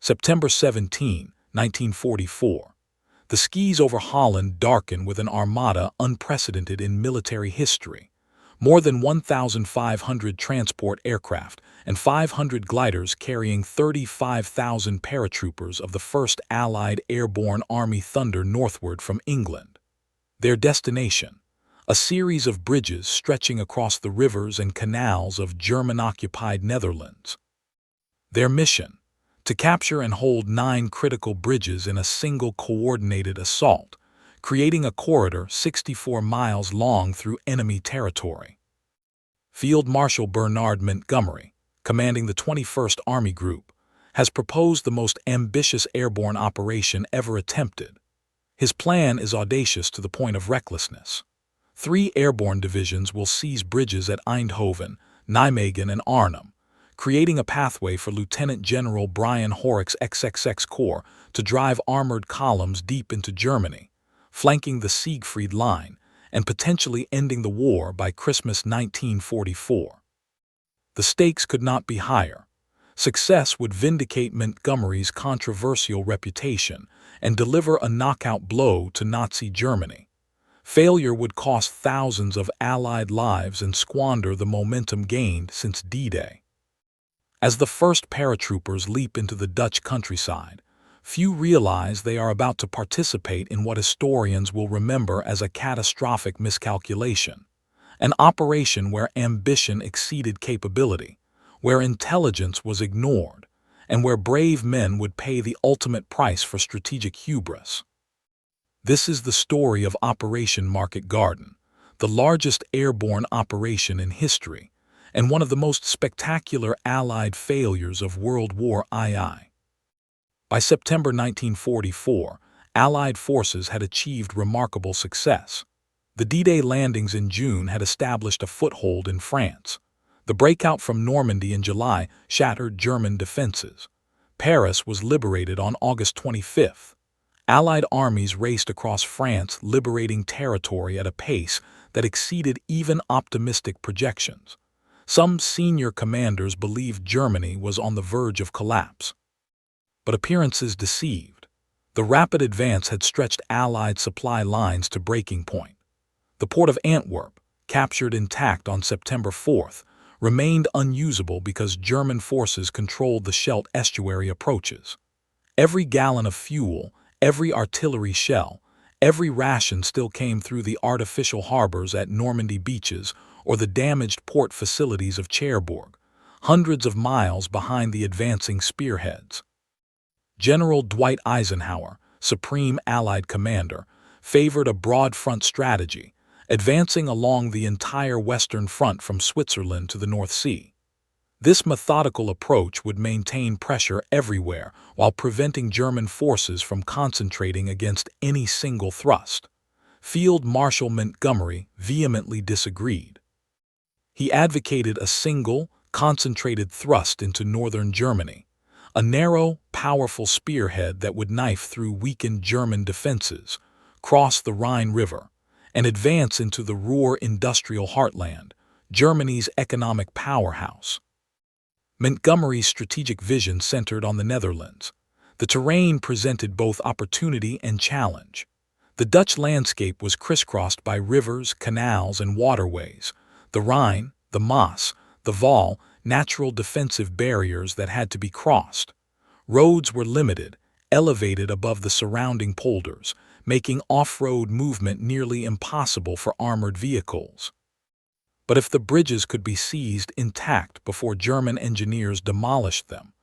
September 17, 1944. The skies over Holland darken with an armada unprecedented in military history. More than 1,500 transport aircraft and 500 gliders carrying 35,000 paratroopers of the 1st Allied Airborne Army thunder northward from England. Their destination: a series of bridges stretching across the rivers and canals of German-occupied Netherlands. Their mission: to capture and hold 9 critical bridges in a single coordinated assault, creating a corridor 64 miles long through enemy territory. Field Marshal Bernard Montgomery, commanding the 21st Army Group, has proposed the most ambitious airborne operation ever attempted. His plan is audacious to the point of recklessness. 3 airborne divisions will seize bridges at Eindhoven, Nijmegen, and Arnhem, creating a pathway for Lieutenant General Brian Horrocks' XXX Corps to drive armored columns deep into Germany, flanking the Siegfried Line and potentially ending the war by Christmas 1944. The stakes could not be higher. Success would vindicate Montgomery's controversial reputation and deliver a knockout blow to Nazi Germany. Failure would cost thousands of Allied lives and squander the momentum gained since D-Day. As the first paratroopers leap into the Dutch countryside, few realize they are about to participate in what historians will remember as a catastrophic miscalculation, an operation where ambition exceeded capability, where intelligence was ignored, and where brave men would pay the ultimate price for strategic hubris. This is the story of Operation Market Garden, the largest airborne operation in history, and one of the most spectacular Allied failures of World War II. By September 1944, Allied forces had achieved remarkable success. The D-Day landings in June had established a foothold in France. The breakout from Normandy in July shattered German defenses. Paris was liberated on August 25th. Allied armies raced across France, liberating territory at a pace that exceeded even optimistic projections. Some senior commanders believed Germany was on the verge of collapse. But appearances deceived. The rapid advance had stretched Allied supply lines to breaking point. The port of Antwerp, captured intact on September 4th, remained unusable because German forces controlled the Scheldt estuary approaches. Every gallon of fuel, every artillery shell, every ration still came through the artificial harbors at Normandy beaches or the damaged port facilities of Cherbourg, hundreds of miles behind the advancing spearheads. General Dwight Eisenhower, Supreme Allied Commander, favored a broad front strategy, advancing along the entire Western Front from Switzerland to the North Sea. This methodical approach would maintain pressure everywhere while preventing German forces from concentrating against any single thrust. Field Marshal Montgomery vehemently disagreed. He advocated a single, concentrated thrust into northern Germany, a narrow, powerful spearhead that would knife through weakened German defenses, cross the Rhine River, and advance into the Ruhr industrial heartland, Germany's economic powerhouse. Montgomery's strategic vision centered on the Netherlands. The terrain presented both opportunity and challenge. The Dutch landscape was crisscrossed by rivers, canals, and waterways. The Rhine, the Maas, the Waal, natural defensive barriers that had to be crossed. Roads were limited, elevated above the surrounding polders, making off-road movement nearly impossible for armored vehicles. But if the bridges could be seized intact before German engineers demolished them,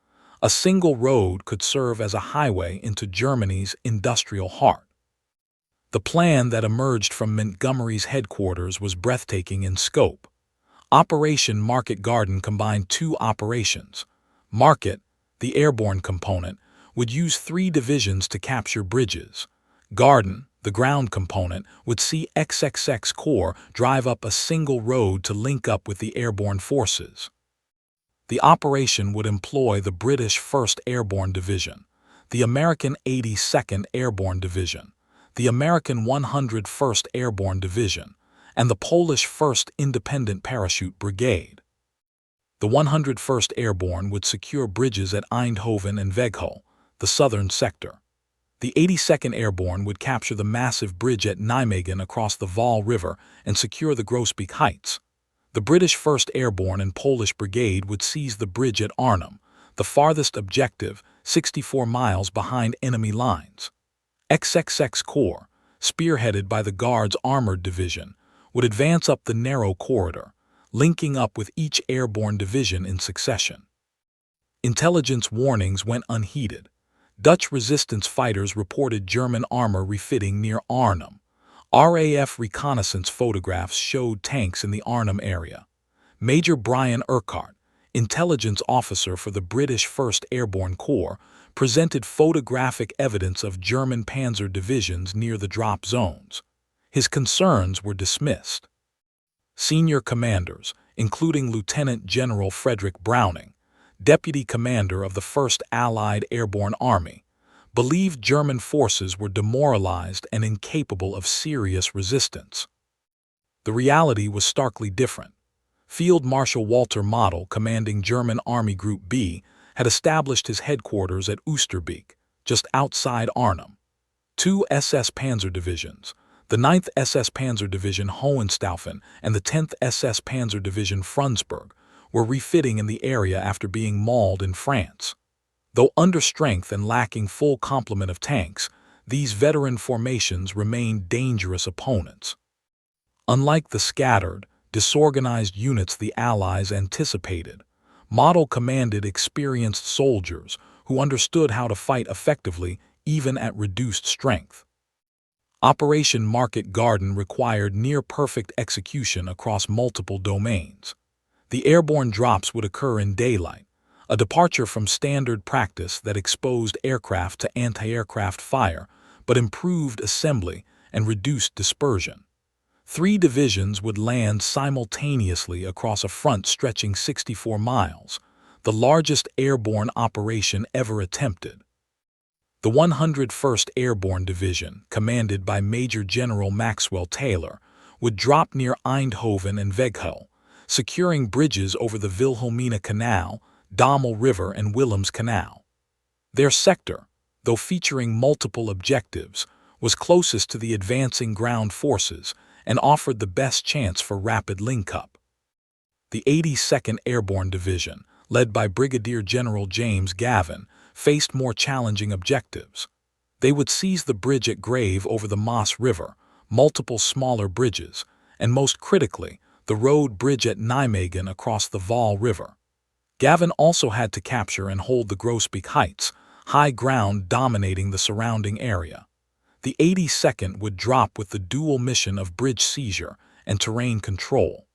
a single road could serve as a highway into Germany's industrial heart. The plan that emerged from Montgomery's headquarters was breathtaking in scope. Operation Market Garden combined 2 operations. Market, the airborne component, would use 3 divisions to capture bridges. Garden, the ground component, would see XXX Corps drive up a single road to link up with the airborne forces. The operation would employ the British 1st Airborne Division, the American 82nd Airborne Division, the American 101st Airborne Division, and the Polish 1st Independent Parachute Brigade. The 101st Airborne would secure bridges at Eindhoven and Veghel, the southern sector. The 82nd Airborne would capture the massive bridge at Nijmegen across the Waal River and secure the Grosbeek Heights. The British 1st Airborne and Polish Brigade would seize the bridge at Arnhem, the farthest objective, 64 miles behind enemy lines. XXX Corps, spearheaded by the Guards Armored Division, would advance up the narrow corridor, linking up with each airborne division in succession. Intelligence warnings went unheeded. Dutch resistance fighters reported German armor refitting near Arnhem. RAF reconnaissance photographs showed tanks in the Arnhem area. Major Brian Urquhart, intelligence officer for the British 1st Airborne Corps, presented photographic evidence of German panzer divisions near the drop zones. His concerns were dismissed. Senior commanders, including Lieutenant General Frederick Browning, deputy commander of the 1st Allied Airborne Army, believed German forces were demoralized and incapable of serious resistance. The reality was starkly different. Field Marshal Walter Model, commanding German Army Group B, had established his headquarters at Oosterbeek, just outside Arnhem. 2 SS Panzer Divisions, the 9th SS Panzer Division Hohenstaufen and the 10th SS Panzer Division Frundsberg, were refitting in the area after being mauled in France. Though under strength and lacking full complement of tanks, these veteran formations remained dangerous opponents. Unlike the scattered, disorganized units the Allies anticipated, Model commanded experienced soldiers who understood how to fight effectively even at reduced strength. Operation Market Garden required near-perfect execution across multiple domains. The airborne drops would occur in daylight, a departure from standard practice that exposed aircraft to anti-aircraft fire but improved assembly and reduced dispersion. 3 divisions would land simultaneously across a front stretching 64 miles, the largest airborne operation ever attempted. The 101st Airborne Division, commanded by Major General Maxwell Taylor, would drop near Eindhoven and Veghel, securing bridges over the Wilhelmina Canal, Dommel River and Willems Canal. Their sector, though featuring multiple objectives, was closest to the advancing ground forces and offered the best chance for rapid link-up. The 82nd Airborne Division, led by Brigadier General James Gavin, faced more challenging objectives. They would seize the bridge at Grave over the Maas River, multiple smaller bridges, and most critically, the road bridge at Nijmegen across the Waal River. Gavin also had to capture and hold the Grosbeek Heights, high ground dominating the surrounding area. The 82nd would drop with the dual mission of bridge seizure and terrain control.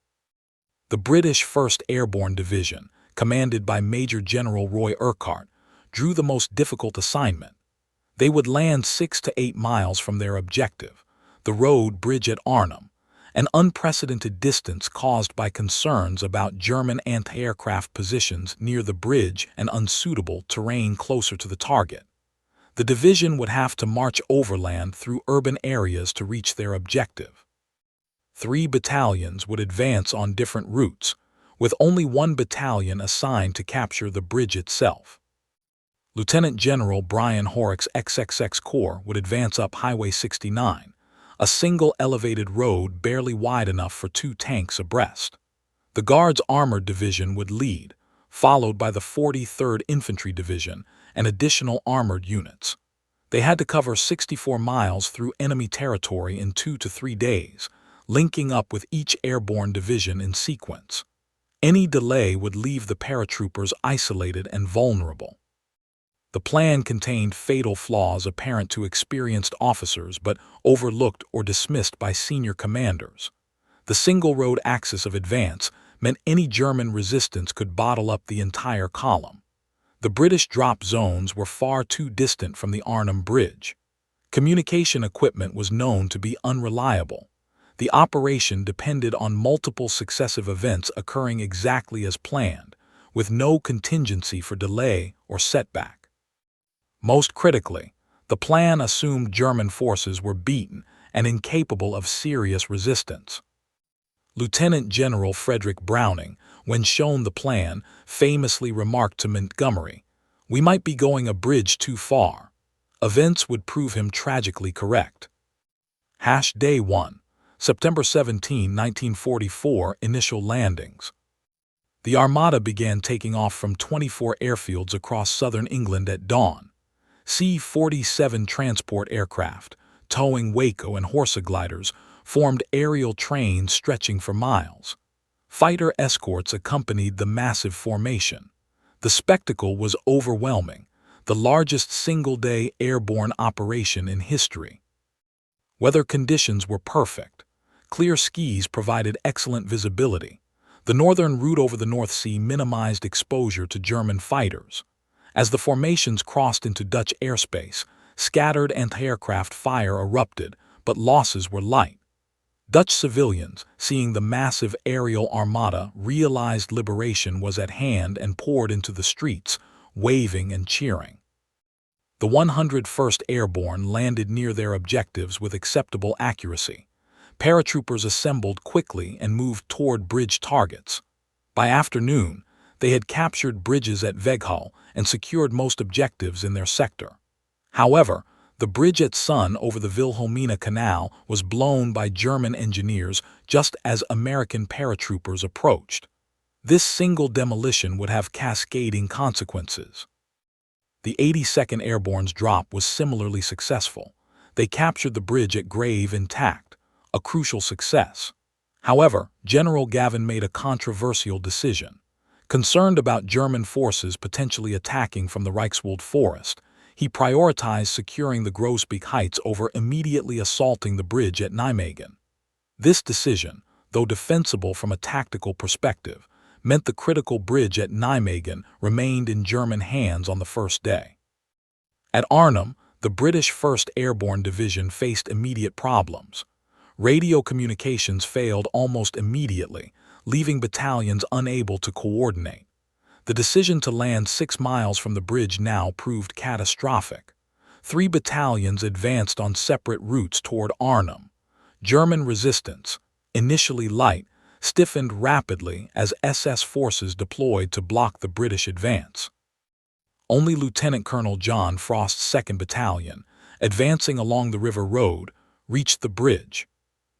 The British 1st Airborne Division, commanded by Major General Roy Urquhart, drew the most difficult assignment. They would land 6 to 8 miles from their objective, the road bridge at Arnhem, an unprecedented distance caused by concerns about German anti-aircraft positions near the bridge and unsuitable terrain closer to the target. The division would have to march overland through urban areas to reach their objective. 3 battalions would advance on different routes, with only 1 battalion assigned to capture the bridge itself. Lieutenant General Brian Horrock's XXX Corps would advance up Highway 69, a single elevated road barely wide enough for 2 tanks abreast. The Guards Armored Division would lead, followed by the 43rd Infantry Division and additional armored units. They had to cover 64 miles through enemy territory in 2 to 3 days, linking up with each airborne division in sequence. Any delay would leave the paratroopers isolated and vulnerable. The plan contained fatal flaws apparent to experienced officers but overlooked or dismissed by senior commanders. The single-road axis of advance meant any German resistance could bottle up the entire column. The British drop zones were far too distant from the Arnhem Bridge. Communication equipment was known to be unreliable. The operation depended on multiple successive events occurring exactly as planned, with no contingency for delay or setback. Most critically, the plan assumed German forces were beaten and incapable of serious resistance. Lieutenant General Frederick Browning, when shown the plan, famously remarked to Montgomery, We might be going a bridge too far. Events would prove him tragically correct. Day 1. September 17, 1944, initial landings. The Armada began taking off from 24 airfields across southern England at dawn. C-47 transport aircraft, towing Waco and Horsa gliders, formed aerial trains stretching for miles. Fighter escorts accompanied the massive formation. The spectacle was overwhelming, the largest single-day airborne operation in history. Weather conditions were perfect. Clear skies provided excellent visibility. The northern route over the North Sea minimized exposure to German fighters. As the formations crossed into Dutch airspace, scattered anti-aircraft fire erupted, but losses were light. Dutch civilians, seeing the massive aerial armada, realized liberation was at hand and poured into the streets, waving and cheering. The 101st Airborne landed near their objectives with acceptable accuracy. Paratroopers assembled quickly and moved toward bridge targets. By afternoon, they had captured bridges at Veghel and secured most objectives in their sector. However, the bridge at Sun over the Wilhelmina Canal was blown by German engineers just as American paratroopers approached. This single demolition would have cascading consequences. The 82nd Airborne's drop was similarly successful. They captured the bridge at Grave intact, a crucial success. However, General Gavin made a controversial decision. Concerned about German forces potentially attacking from the Reichswald forest, he prioritized securing the Grosbeek Heights over immediately assaulting the bridge at Nijmegen. This decision, though defensible from a tactical perspective, meant the critical bridge at Nijmegen remained in German hands on the first day. At Arnhem, the British 1st Airborne Division faced immediate problems. Radio communications failed almost immediately, leaving battalions unable to coordinate. The decision to land 6 miles from the bridge now proved catastrophic. 3 battalions advanced on separate routes toward Arnhem. German resistance, initially light, stiffened rapidly as SS forces deployed to block the British advance. Only Lieutenant Colonel John Frost's 2nd Battalion, advancing along the river road, reached the bridge.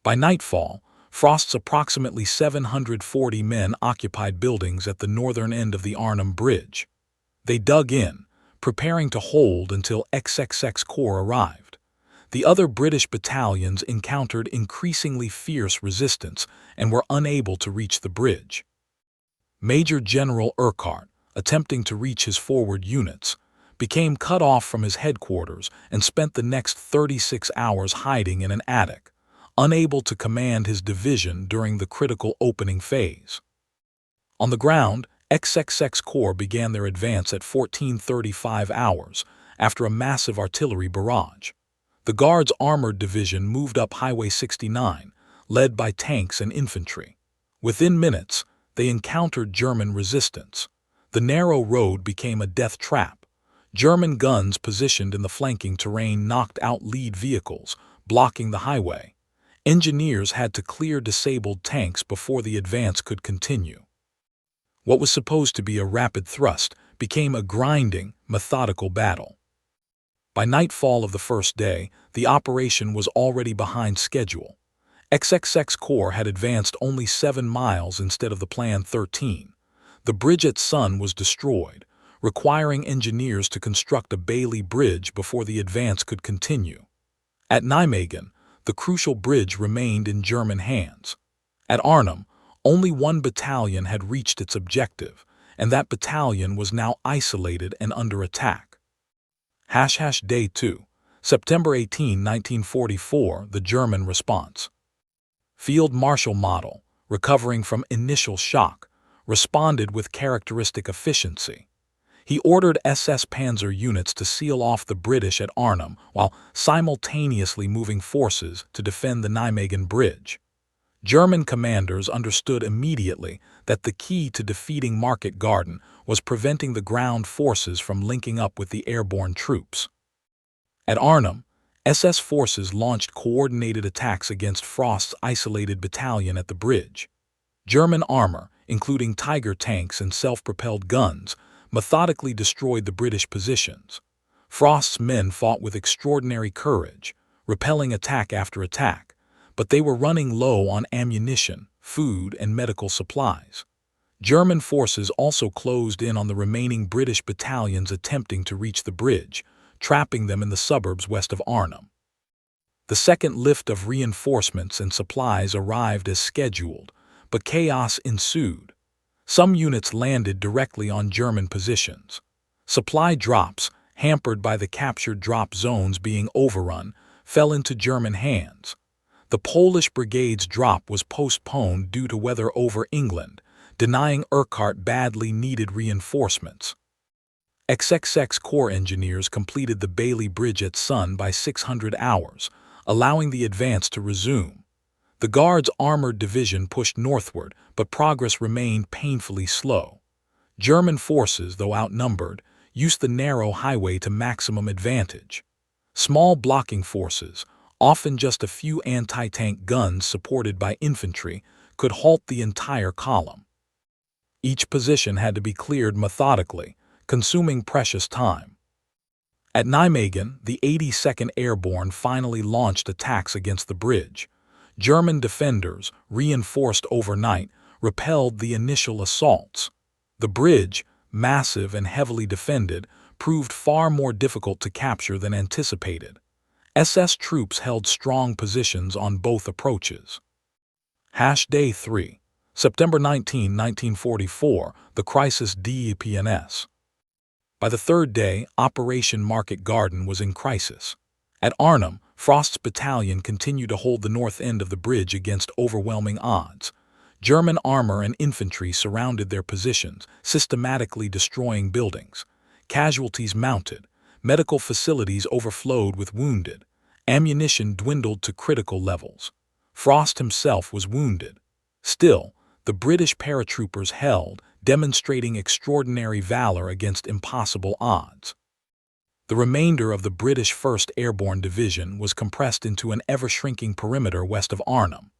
By nightfall, Frost's approximately 740 men occupied buildings at the northern end of the Arnhem Bridge. They dug in, preparing to hold until XXX Corps arrived. The other British battalions encountered increasingly fierce resistance and were unable to reach the bridge. Major General Urquhart, attempting to reach his forward units, became cut off from his headquarters and spent the next 36 hours hiding in an attic, unable to command his division during the critical opening phase. On the ground, XXX Corps began their advance at 14:35 hours after a massive artillery barrage. The Guards' Armored Division moved up Highway 69, led by tanks and infantry. Within minutes, they encountered German resistance. The narrow road became a death trap. German guns positioned in the flanking terrain knocked out lead vehicles, blocking the highway. Engineers had to clear disabled tanks before the advance could continue. What was supposed to be a rapid thrust became a grinding, methodical battle. By nightfall of the first day, the operation was already behind schedule. XXX Corps had advanced only 7 miles instead of the planned 13. The bridge at Sun was destroyed, requiring engineers to construct a Bailey Bridge before the advance could continue. At Nijmegen, the crucial bridge remained in German hands. At Arnhem, only 1 battalion had reached its objective, and that battalion was now isolated and under attack. Day 2, September 18, 1944, the German response. Field Marshal Model, recovering from initial shock, responded with characteristic efficiency. He ordered SS Panzer units to seal off the British at Arnhem while simultaneously moving forces to defend the Nijmegen Bridge. German commanders understood immediately that the key to defeating Market Garden was preventing the ground forces from linking up with the airborne troops. At Arnhem, SS forces launched coordinated attacks against Frost's isolated battalion at the bridge. German armor, including Tiger tanks and self-propelled guns, methodically destroyed the British positions. Frost's men fought with extraordinary courage, repelling attack after attack, but they were running low on ammunition, food, and medical supplies. German forces also closed in on the remaining British battalions attempting to reach the bridge, trapping them in the suburbs west of Arnhem. The second lift of reinforcements and supplies arrived as scheduled, but chaos ensued. Some units landed directly on German positions. Supply drops, hampered by the captured drop zones being overrun, fell into German hands. The Polish brigade's drop was postponed due to weather over England, denying Urquhart badly needed reinforcements. XXX Corps engineers completed the Bailey Bridge at Sun by 600 hours, allowing the advance to resume. The Guards' armored division pushed northward, but progress remained painfully slow. German forces, though outnumbered, used the narrow highway to maximum advantage. Small blocking forces, often just a few anti-tank guns supported by infantry, could halt the entire column. Each position had to be cleared methodically, consuming precious time. At Nijmegen, the 82nd Airborne finally launched attacks against the bridge. German defenders, reinforced overnight, repelled the initial assaults. The bridge, massive and heavily defended, proved far more difficult to capture than anticipated. SS troops held strong positions on both approaches. Day 3, September 19, 1944, the crisis deepens. By the third day, Operation Market Garden was in crisis. At Arnhem, Frost's battalion continued to hold the north end of the bridge against overwhelming odds. German armor and infantry surrounded their positions, systematically destroying buildings. Casualties mounted. Medical facilities overflowed with wounded. Ammunition dwindled to critical levels. Frost himself was wounded. Still, the British paratroopers held, demonstrating extraordinary valor against impossible odds. The remainder of the British 1st Airborne Division was compressed into an ever-shrinking perimeter west of Arnhem.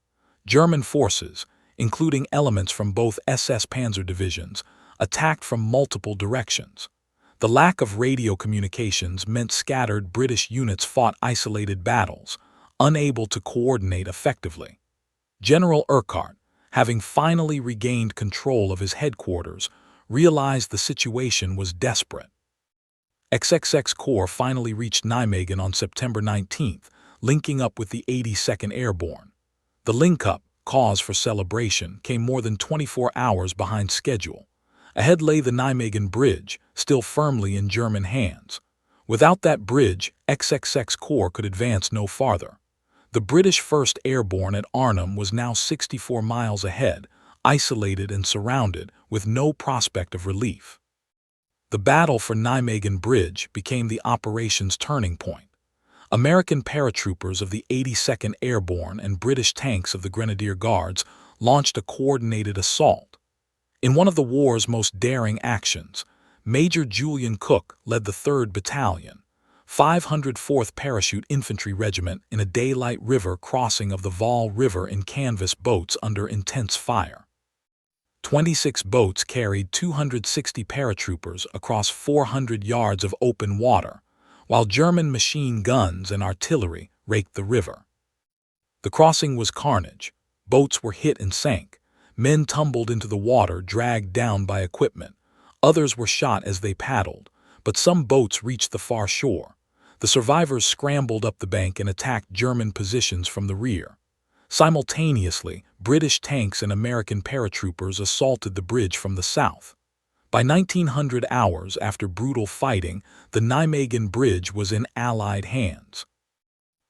German forces, including elements from both SS Panzer divisions, attacked from multiple directions. The lack of radio communications meant scattered British units fought isolated battles, unable to coordinate effectively. General Urquhart, having finally regained control of his headquarters, realized the situation was desperate. XXX Corps finally reached Nijmegen on September 19th, linking up with the 82nd Airborne. The link-up, cause for celebration, came more than 24 hours behind schedule. Ahead lay the Nijmegen Bridge, still firmly in German hands. Without that bridge, XXX Corps could advance no farther. The British 1st Airborne at Arnhem was now 64 miles ahead, isolated and surrounded, with no prospect of relief. The battle for Nijmegen Bridge became the operation's turning point. American paratroopers of the 82nd Airborne and British tanks of the Grenadier Guards launched a coordinated assault. In one of the war's most daring actions, Major Julian Cook led the 3rd Battalion, 504th Parachute Infantry Regiment in a daylight river crossing of the Vaal River in canvas boats under intense fire. 26 boats carried 260 paratroopers across 400 yards of open water, while German machine guns and artillery raked the river. The crossing was carnage. Boats were hit and sank. Men tumbled into the water, dragged down by equipment. Others were shot as they paddled, but some boats reached the far shore. The survivors scrambled up the bank and attacked German positions from the rear. Simultaneously, British tanks and American paratroopers assaulted the bridge from the south. By 1900 hours after brutal fighting, the Nijmegen Bridge was in Allied hands.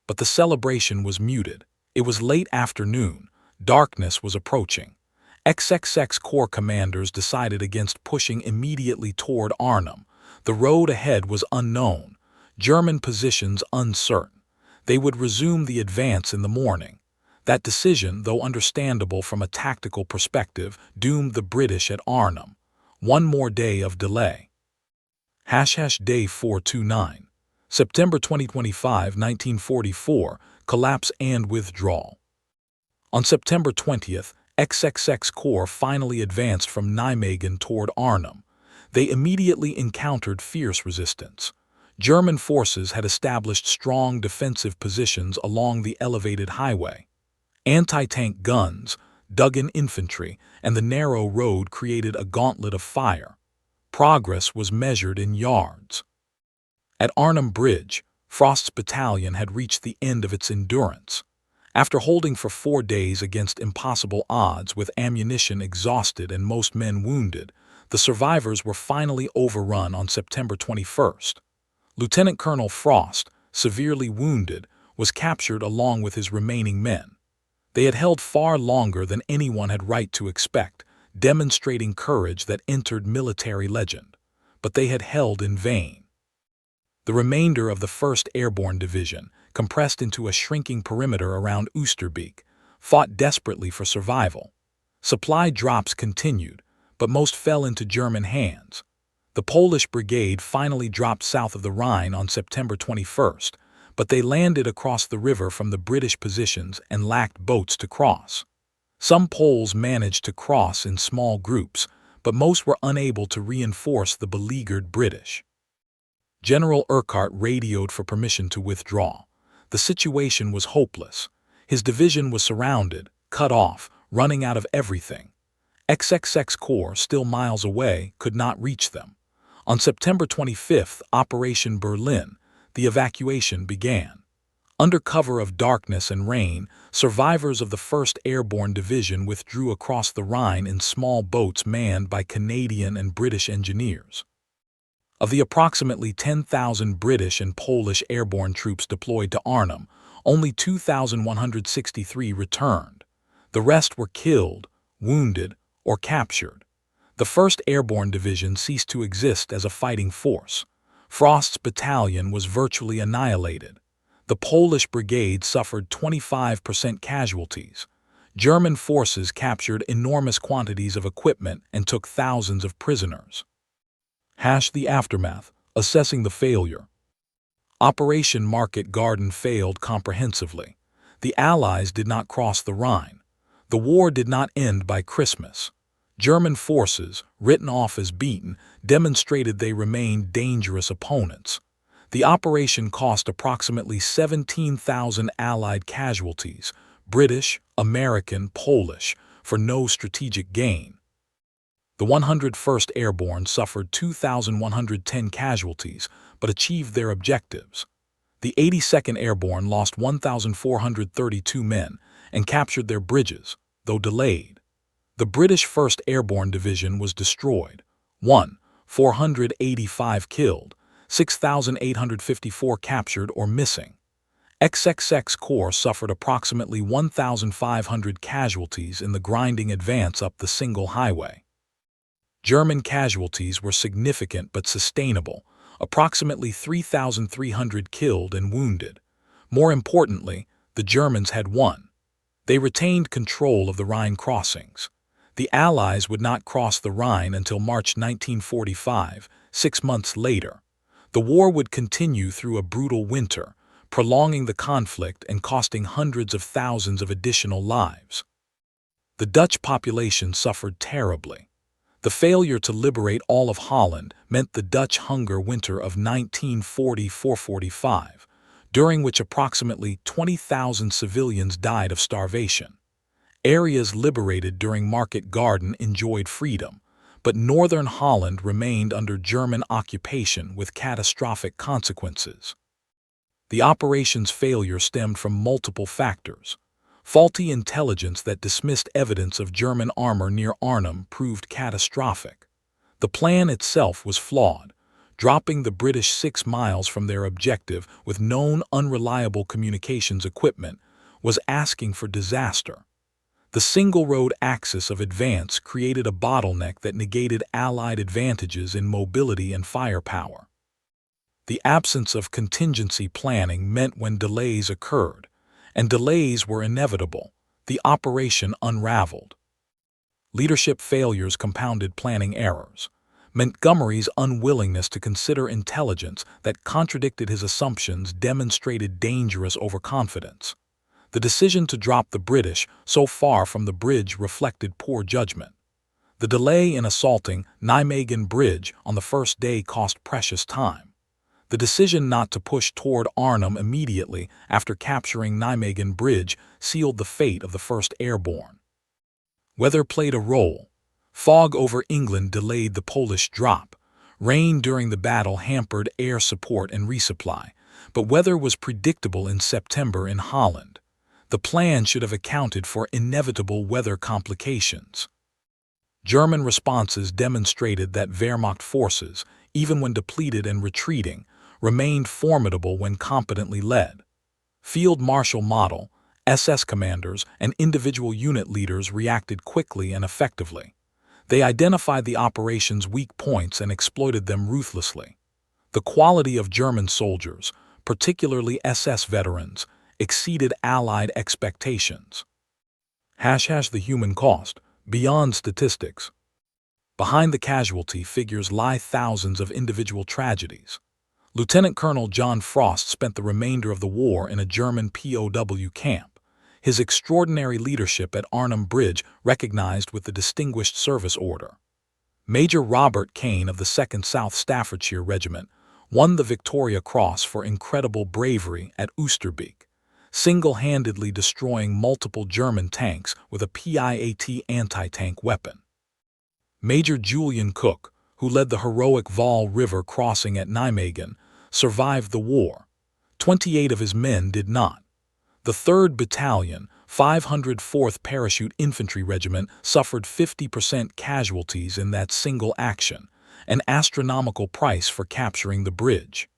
But the celebration was muted. It was late afternoon. Darkness was approaching. XXX Corps commanders decided against pushing immediately toward Arnhem. The road ahead was unknown, German positions uncertain. They would resume the advance in the morning. That decision, though understandable from a tactical perspective, doomed the British at Arnhem. One more day of delay. Day 429. September 2025, 1944, collapse and withdrawal. On September 20th, XXX Corps finally advanced from Nijmegen toward Arnhem. They immediately encountered fierce resistance. German forces had established strong defensive positions along the elevated highway. Anti-tank guns, dug-in infantry, and the narrow road created a gauntlet of fire. Progress was measured in yards. At Arnhem Bridge, Frost's battalion had reached the end of its endurance. After holding for 4 days against impossible odds with ammunition exhausted and most men wounded, the survivors were finally overrun on September 21st. Lieutenant Colonel Frost, severely wounded, was captured along with his remaining men. They had held far longer than anyone had right to expect, demonstrating courage that entered military legend. But they had held in vain. The remainder of the 1st Airborne Division, compressed into a shrinking perimeter around Oosterbeek, fought desperately for survival. Supply drops continued, but most fell into German hands. The Polish brigade finally dropped south of the Rhine on September 21st, but they landed across the river from the British positions and lacked boats to cross. Some Poles managed to cross in small groups, but most were unable to reinforce the beleaguered British. General Urquhart radioed for permission to withdraw. The situation was hopeless. His division was surrounded, cut off, running out of everything. XXX Corps, still miles away, could not reach them. On September 25th, Operation Berlin, the evacuation began. Under cover of darkness and rain, survivors of the 1st Airborne Division withdrew across the Rhine in small boats manned by Canadian and British engineers. Of the approximately 10,000 British and Polish airborne troops deployed to Arnhem, only 2,163 returned. The rest were killed, wounded, or captured. The 1st Airborne Division ceased to exist as a fighting force. Frost's battalion was virtually annihilated. The Polish brigade suffered 25% casualties. German forces captured enormous quantities of equipment and took thousands of prisoners. The aftermath, assessing the failure. Operation Market Garden failed comprehensively. The Allies did not cross the Rhine. The war did not end by Christmas. German forces, written off as beaten, demonstrated they remained dangerous opponents. The operation cost approximately 17,000 Allied casualties, British, American, Polish, for no strategic gain. The 101st Airborne suffered 2,110 casualties, but achieved their objectives. The 82nd Airborne lost 1,432 men and captured their bridges, though delayed. The British 1st Airborne Division was destroyed. 485 killed, 6,854 captured or missing. XXX Corps suffered approximately 1,500 casualties in the grinding advance up the single highway. German casualties were significant but sustainable, approximately 3,300 killed and wounded. More importantly, the Germans had won. They retained control of the Rhine crossings. The Allies would not cross the Rhine until March 1945, 6 months later. The war would continue through a brutal winter, prolonging the conflict and costing hundreds of thousands of additional lives. The Dutch population suffered terribly. The failure to liberate all of Holland meant the Dutch hunger winter of 1944-45, during which approximately 20,000 civilians died of starvation. Areas liberated during Market Garden enjoyed freedom, but northern Holland remained under German occupation with catastrophic consequences. The operation's failure stemmed from multiple factors. Faulty intelligence that dismissed evidence of German armor near Arnhem proved catastrophic. The plan itself was flawed. Dropping the British 6 miles from their objective with known unreliable communications equipment was asking for disaster. The single-road axis of advance created a bottleneck that negated Allied advantages in mobility and firepower. The absence of contingency planning meant when delays occurred, and delays were inevitable, the operation unraveled. Leadership failures compounded planning errors. Montgomery's unwillingness to consider intelligence that contradicted his assumptions demonstrated dangerous overconfidence. The decision to drop the British so far from the bridge reflected poor judgment. The delay in assaulting Nijmegen Bridge on the first day cost precious time. The decision not to push toward Arnhem immediately after capturing Nijmegen Bridge sealed the fate of the 1st Airborne. Weather played a role. Fog over England delayed the Polish drop. Rain during the battle hampered air support and resupply, but weather was predictable in September in Holland. The plan should have accounted for inevitable weather complications. German responses demonstrated that Wehrmacht forces, even when depleted and retreating, remained formidable when competently led. Field Marshal model, SS commanders, and individual unit leaders reacted quickly and effectively. They identified the operation's weak points and exploited them ruthlessly. The quality of German soldiers, particularly SS veterans, exceeded Allied expectations. The human cost, beyond statistics. Behind the casualty figures lie thousands of individual tragedies. Lieutenant Colonel John Frost spent the remainder of the war in a German POW camp. His extraordinary leadership at Arnhem Bridge recognized with the Distinguished Service Order. Major Robert Kane of the 2nd South Staffordshire Regiment won the Victoria Cross for incredible bravery at Oosterbeek, single-handedly destroying multiple German tanks with a PIAT anti-tank weapon. Major Julian Cook, who led the heroic Vaal River crossing at Nijmegen, survived the war. 28 of his men did not. The 3rd Battalion, 504th Parachute Infantry Regiment suffered 50% casualties in that single action, an astronomical price for capturing the bridge.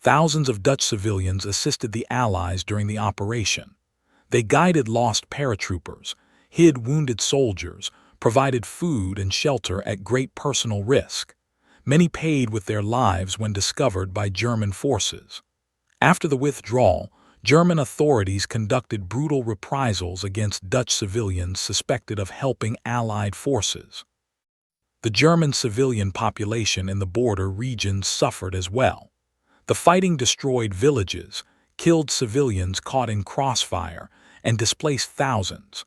Thousands of Dutch civilians assisted the Allies during the operation. They guided lost paratroopers, hid wounded soldiers, provided food and shelter at great personal risk. Many paid with their lives when discovered by German forces. After the withdrawal, German authorities conducted brutal reprisals against Dutch civilians suspected of helping Allied forces. The German civilian population in the border regions suffered as well. The fighting destroyed villages, killed civilians caught in crossfire, and displaced thousands.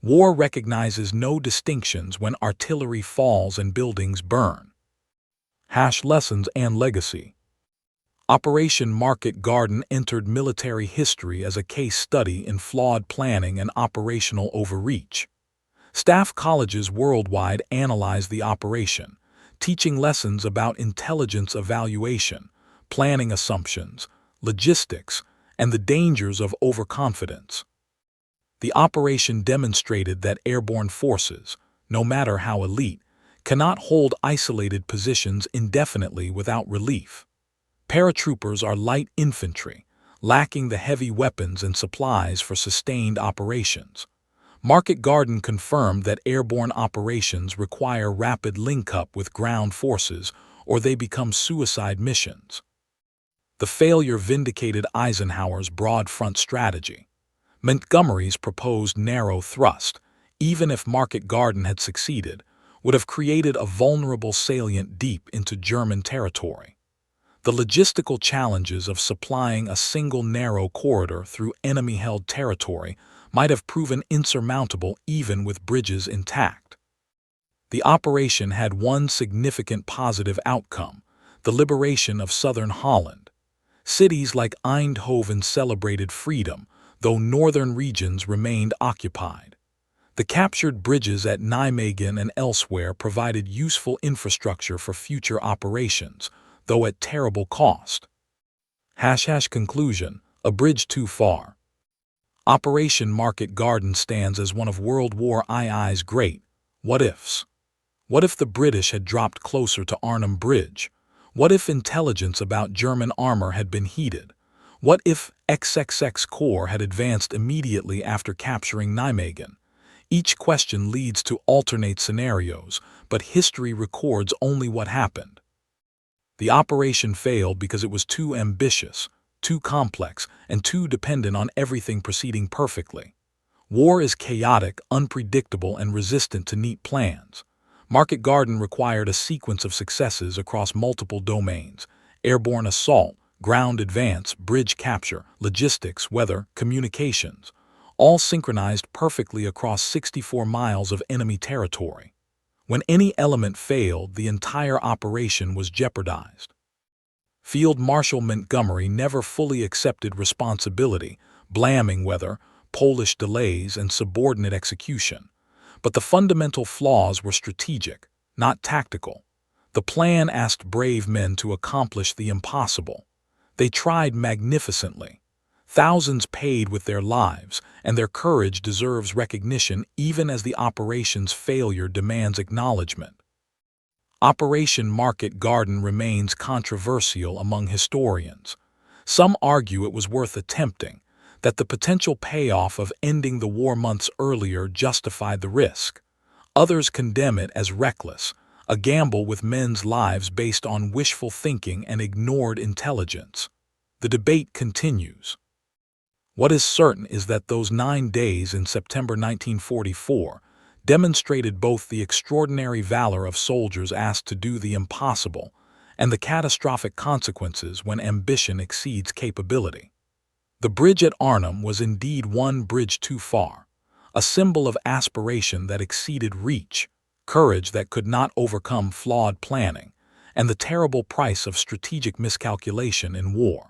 War recognizes no distinctions when artillery falls and buildings burn. Lessons and legacy. Operation Market Garden entered military history as a case study in flawed planning and operational overreach. Staff colleges worldwide analyzed the operation, teaching lessons about intelligence evaluation, planning assumptions, logistics, and the dangers of overconfidence. The operation demonstrated that airborne forces, no matter how elite, cannot hold isolated positions indefinitely without relief. Paratroopers are light infantry, lacking the heavy weapons and supplies for sustained operations. Market Garden confirmed that airborne operations require rapid link-up with ground forces or they become suicide missions. The failure vindicated Eisenhower's broad front strategy. Montgomery's proposed narrow thrust, even if Market Garden had succeeded, would have created a vulnerable salient deep into German territory. The logistical challenges of supplying a single narrow corridor through enemy-held territory might have proven insurmountable even with bridges intact. The operation had one significant positive outcome: the liberation of southern Holland. Cities like Eindhoven celebrated freedom, though northern regions remained occupied. The captured bridges at Nijmegen and elsewhere provided useful infrastructure for future operations, though at terrible cost. Conclusion: a bridge too far. Operation Market Garden stands as one of World War II's great what-ifs. What if the British had dropped closer to Arnhem Bridge? What if intelligence about German armor had been heeded? What if XXX Corps had advanced immediately after capturing Nijmegen? Each question leads to alternate scenarios, but history records only what happened. The operation failed because it was too ambitious, too complex, and too dependent on everything proceeding perfectly. War is chaotic, unpredictable, and resistant to neat plans. Market Garden required a sequence of successes across multiple domains: airborne assault, ground advance, bridge capture, logistics, weather, communications, all synchronized perfectly across 64 miles of enemy territory. When any element failed, the entire operation was jeopardized. Field Marshal Montgomery never fully accepted responsibility, blaming weather, Polish delays, and subordinate execution. But the fundamental flaws were strategic, not tactical. The plan asked brave men to accomplish the impossible. They tried magnificently. Thousands paid with their lives, and their courage deserves recognition even as the operation's failure demands acknowledgement. Operation Market Garden remains controversial among historians. Some argue it was worth attempting, that the potential payoff of ending the war months earlier justified the risk. Others condemn it as reckless, a gamble with men's lives based on wishful thinking and ignored intelligence. The debate continues. What is certain is that those 9 days in September 1944 demonstrated both the extraordinary valor of soldiers asked to do the impossible and the catastrophic consequences when ambition exceeds capability. The bridge at Arnhem was indeed one bridge too far, a symbol of aspiration that exceeded reach, courage that could not overcome flawed planning, and the terrible price of strategic miscalculation in war.